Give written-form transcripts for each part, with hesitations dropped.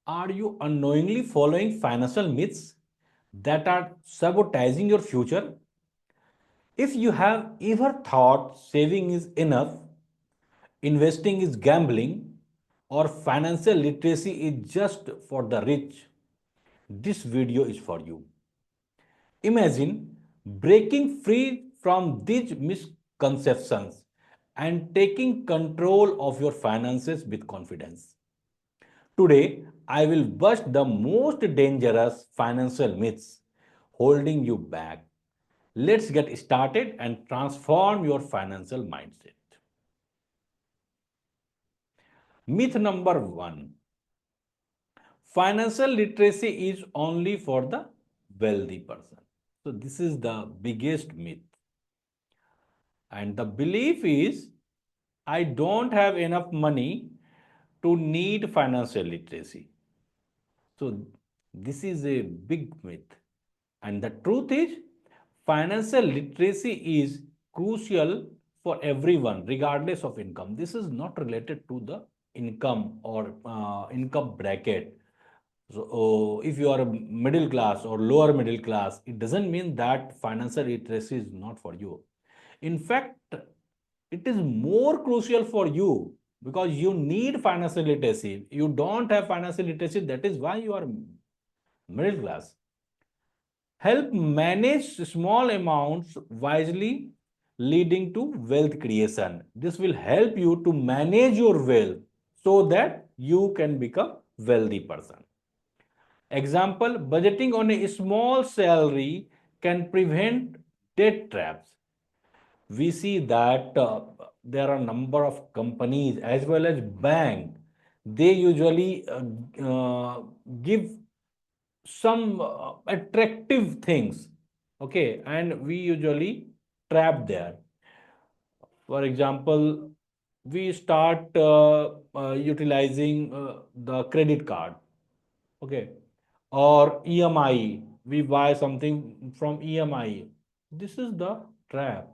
Are you unknowingly following financial myths that are sabotaging your future? If you have ever thought saving is enough, investing is gambling, or financial literacy is just for the rich, this video is for you. Imagine breaking free from these misconceptions and taking control of your finances with confidence. Today, I will bust the most dangerous financial myths holding you back. Let's get started and transform your financial mindset. Myth number one: financial literacy is only for the wealthy person. So, this is the biggest myth. And the belief is I don't have enough money to need financial literacy. So, this is a big myth. And the truth is, financial literacy is crucial for everyone, regardless of income. This is not related to the income or income bracket. So, if you are a middle class or lower middle class, it doesn't mean that financial literacy is not for you. In fact, it is more crucial for you because you need financial literacy. You don't have financial literacy, that is why you are middle class. Help manage small amounts wisely, leading to wealth creation. This will help you to manage your wealth so that you can become wealthy person. Example, budgeting on a small salary can prevent debt traps. We see that there are a number of companies as well as bank. They usually give some attractive things, okay, and we usually trap there. For example, we start utilizing the credit card, okay, or EMI. We buy something from EMI. This is the trap.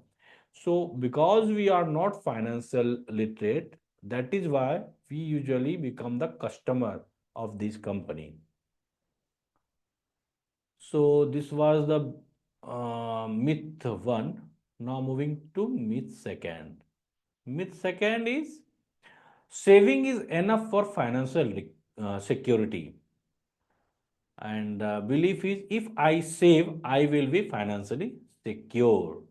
So, because we are not financial literate, that is why we usually become the customer of this company. So, this was the myth one. Now, moving to myth second. Myth second is saving is enough for financial security. And belief is if I save, I will be financially secure.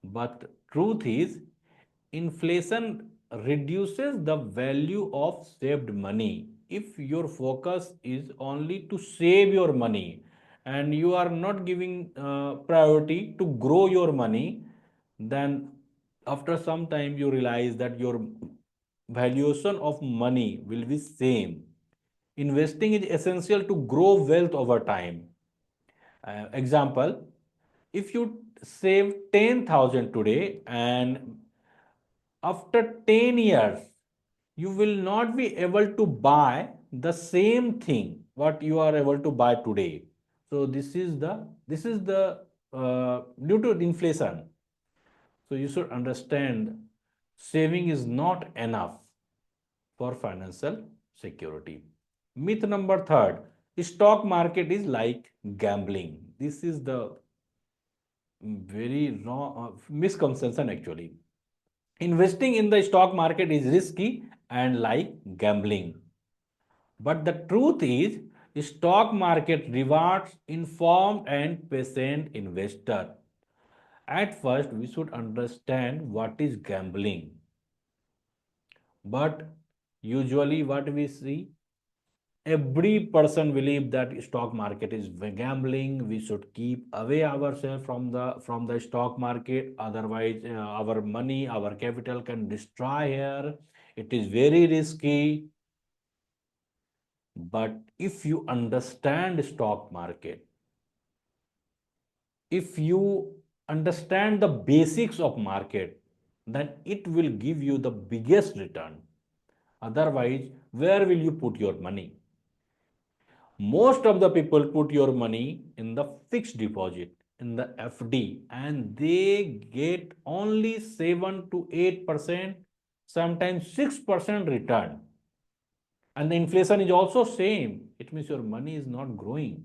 But truth is, inflation reduces the value of saved money. If your focus is only to save your money and you are not giving priority to grow your money, then after some time you realize that your valuation of money will be same. Investing is essential to grow wealth over time. Example, if you save 10,000 today and after 10 years you will not be able to buy the same thing what you are able to buy today. So this is the due to inflation. So you should understand saving is not enough for financial security. Myth number third: stock market is like gambling. This is the very wrong misconception actually. Investing in the stock market is risky and like gambling. But the truth is, stock market rewards informed and patient investor. At first, we should understand what is gambling. But usually what we see, every person believe that stock market is gambling. We should keep away ourselves from the stock market, otherwise our money, our capital can destroy here. It is very risky. But if you understand stock market, if you understand the basics of market, then it will give you the biggest return. Otherwise, where will you put your money? Most of the people put your money in the fixed deposit, in the FD, and they get only 7 to 8%, sometimes 6% return. And the inflation is also same. It means your money is not growing.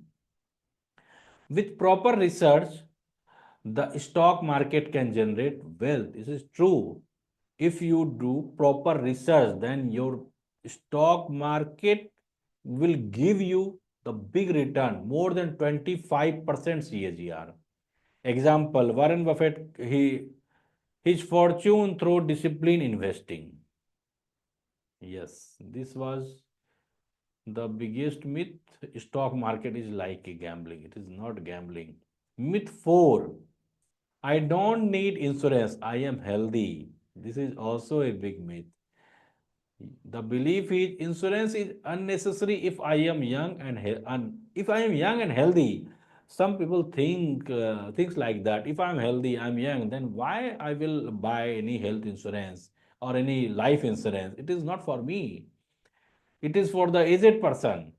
With proper research, the stock market can generate wealth. This is true. If you do proper research, then your stock market will give you the big return, more than 25% CAGR. Example, Warren Buffett, his fortune through discipline investing. Yes, this was the biggest myth. Stock market is like a gambling. It is not gambling. Myth 4. I don't need insurance. I am healthy. This is also a big myth. The belief is insurance is unnecessary if I am young and if I am young and healthy. Some people think things like that. If I am healthy, I am young, then why I will buy any health insurance or any life insurance? It is not for me. It is for the aged person.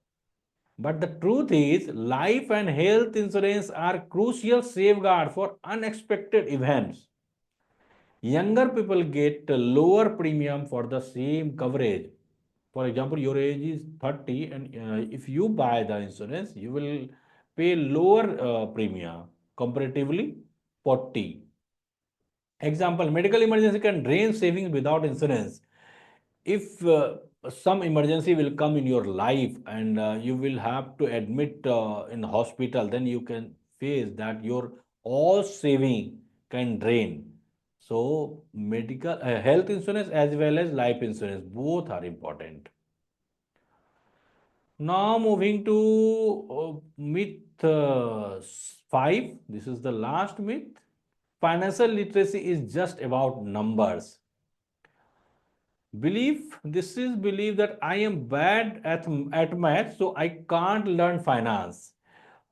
But the truth is, life and health insurance are crucial safeguard for unexpected events. Younger people get a lower premium for the same coverage. For example, your age is 30 and if you buy the insurance, you will pay lower premium comparatively 40. Example, medical emergency can drain savings without insurance. If some emergency will come in your life and you will have to admit in hospital, then you can face that your all saving can drain. So medical health insurance as well as life insurance both are important. Now moving to myth 5. This is the last myth. Financial literacy is just about numbers. This is belief that I am bad at math, so I can't learn finance.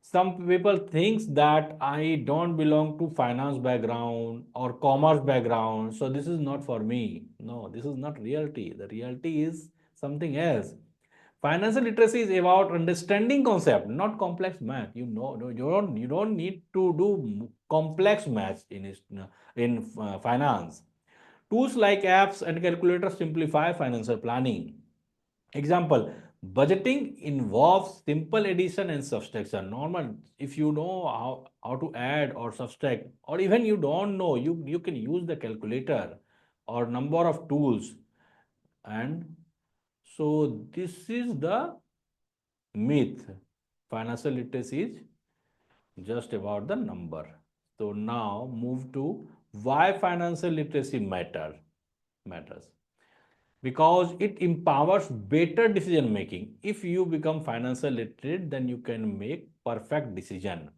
Some people thinks that I don't belong to finance background or commerce background, so this is not for me. No, this is not reality. The reality is something else. Financial literacy is about understanding concept, not complex math. No, you don't need to do complex math in finance. Tools like apps and calculators simplify financial planning. Example, budgeting involves simple addition and subtraction. Normal, if you know how to add or subtract, or even you don't know, you can use the calculator or number of tools. And so this is the myth. Financial literacy is just about the number. So now move to why financial literacy matters. Because it empowers better decision making. If you become financial literate, then you can make perfect decision.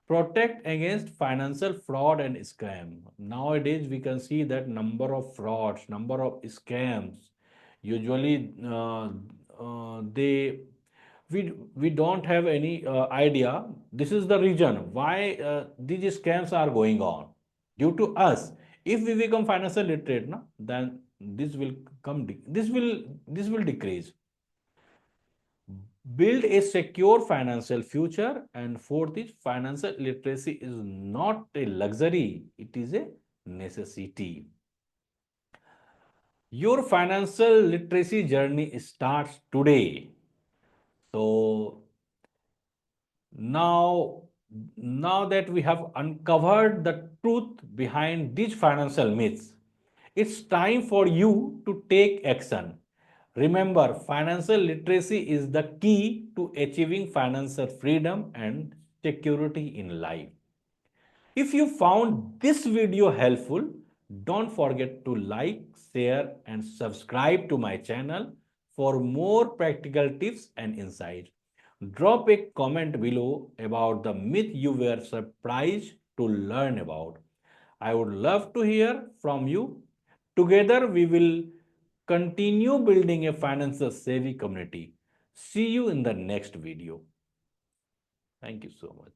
Protect against financial fraud and scam. Nowadays, we can see that number of frauds, number of scams. Usually, we don't have any idea. This is the reason why these scams are going on due to us. If we become financial literate, na, then this will decrease. Build a secure financial future. And fourth is financial literacy is not a luxury, it is a necessity. Your financial literacy journey starts today. So now now that we have uncovered the truth behind these financial myths, it's time for you to take action. Remember, financial literacy is the key to achieving financial freedom and security in life. If you found this video helpful, don't forget to like, share, and subscribe to my channel for more practical tips and insights. Drop a comment below about the myth you were surprised to learn about. I would love to hear from you. Together, we will continue building a financial savvy community. See you in the next video. Thank you so much.